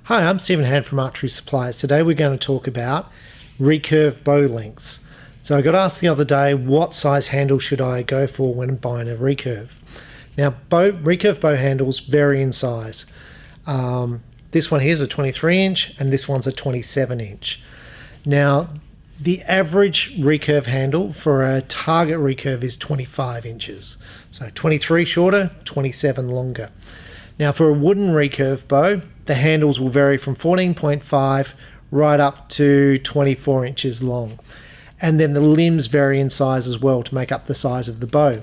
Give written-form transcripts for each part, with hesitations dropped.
Hi, I'm Stephen Hand from Archery Supplies. Today we're going to talk about recurve bow lengths. So I got asked the other day, what size handle should I go for when buying a recurve? Now, recurve bow handles vary in size. This one here is a 23 inch and this one's a 27 inch. Now, the average recurve handle for a target recurve is 25 inches. So 23 shorter, 27 longer. Now for a wooden recurve bow, the handles will vary from 14.5 right up to 24 inches long. And then the limbs vary in size as well to make up the size of the bow.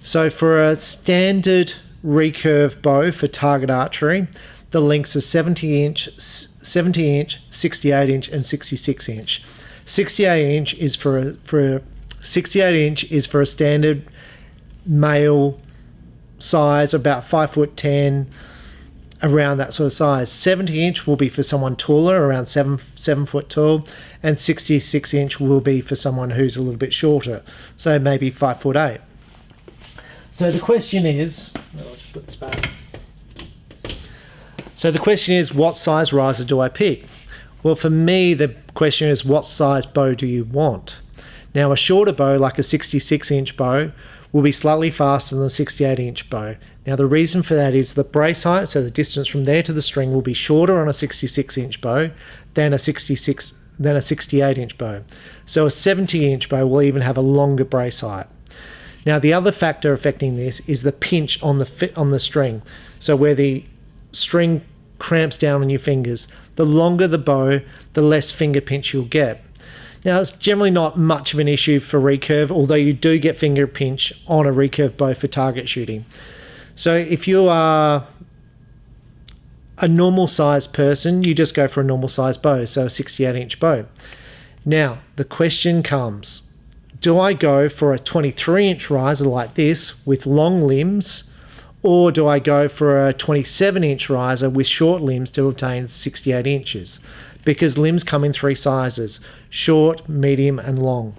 So for a standard recurve bow for target archery, the lengths are 70 inch, 68 inch and 66 inch. 68 inch is for a standard male size, about 5'10", around that sort of size. 70 inch will be for someone taller, around 7 foot tall, and 66 inch will be for someone who's a little bit shorter, so maybe 5'8". So the question is, I'll just put this back. So the question is, what size riser do I pick? Well, for me, the question is, what size bow do you want? Now, a shorter bow, like a 66 inch bow, will be slightly faster than a 68 inch bow. Now, the reason for that is the brace height, so the distance from there to the string, will be shorter on a 66 inch bow than a 68 inch bow. So a 70 inch bow will even have a longer brace height. Now, the other factor affecting this is the pinch on the string. So where the string cramps down on your fingers. The longer the bow, the less finger pinch you'll get. Now, it's generally not much of an issue for recurve, although you do get finger pinch on a recurve bow for target shooting. So if you are a normal size person, you just go for a normal size bow, so a 68 inch bow. Now, the question comes, do I go for a 23 inch riser like this with long limbs, or do I go for a 27 inch riser with short limbs to obtain 68 inches? Because limbs come in 3 sizes: short, medium, and long.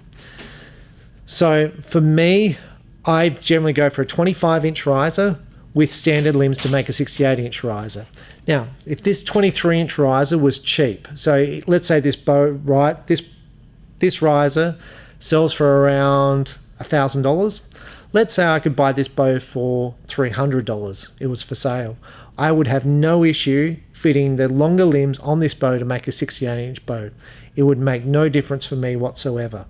So for me, I generally go for a 25 inch riser with standard limbs to make a 68 inch riser. Now, if this 23 inch riser was cheap, so let's say this bow, right, this riser sells for around $1,000. Let's say I could buy this bow for $300. It was for sale. I would have no issue fitting the longer limbs on this bow to make a 68 inch bow. It would make no difference for me whatsoever.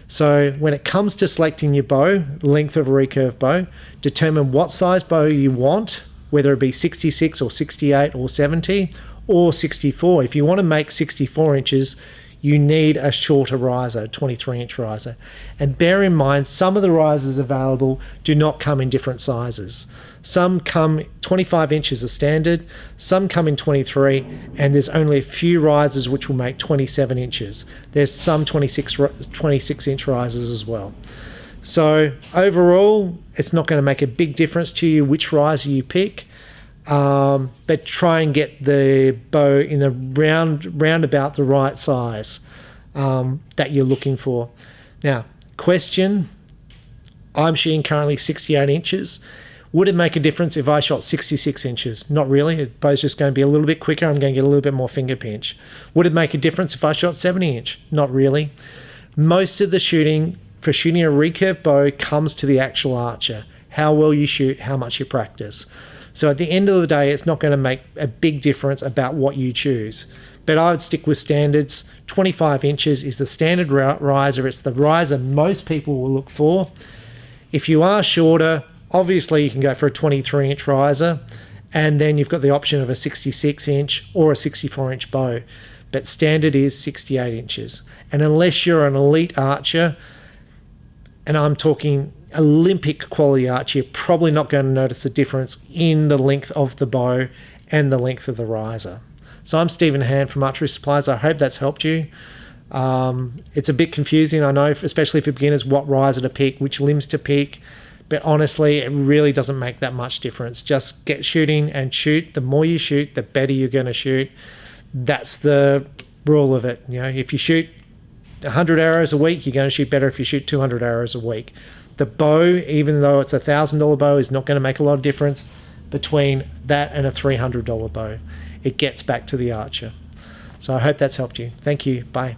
So when it comes to selecting your bow, length of a recurve bow, determine what size bow you want, whether it be 66 or 68 or 70 or 64. If you want to make 64 inches, you need a shorter riser, 23 inch riser. And bear in mind, some of the risers available do not come in different sizes. Some come 25 inches as standard, some come in 23, and there's only a few risers which will make 27 inches. There's some 26 inch risers as well. So overall, it's not going to make a big difference to you which riser you pick. But try and get the bow in the round about the right size that you're looking for. Now, question, I'm shooting currently 68 inches. Would it make a difference if I shot 66 inches? Not really. The bow's just going to be a little bit quicker. I'm going to get a little bit more finger pinch. Would it make a difference if I shot 70 inch? Not really. Most of the shooting for shooting a recurve bow comes to the actual archer. How well you shoot, how much you practice. So at the end of the day, it's not going to make a big difference about what you choose. But I would stick with standards. 25 inches is the standard riser. It's the riser most people will look for. If you are shorter, obviously you can go for a 23 inch riser, and then you've got the option of a 66 inch or a 64 inch bow. But standard is 68 inches. And unless you're an elite archer, and I'm talking Olympic quality archer, you're probably not going to notice a difference in the length of the bow and the length of the riser. So I'm Stephen Hand from Archery Supplies. I hope that's helped you. It's a bit confusing, I know, especially for beginners, what riser to pick, which limbs to pick. But honestly, it really doesn't make that much difference. Just get shooting and shoot. The more you shoot, the better you're going to shoot. That's the rule of it. You know, if you shoot 100 arrows a week, you're going to shoot better if you shoot 200 arrows a week. The bow, even though it's a $1,000 bow, is not going to make a lot of difference between that and a $300 bow. it gets back to the archer. So I hope that's helped you. Thank you. Bye.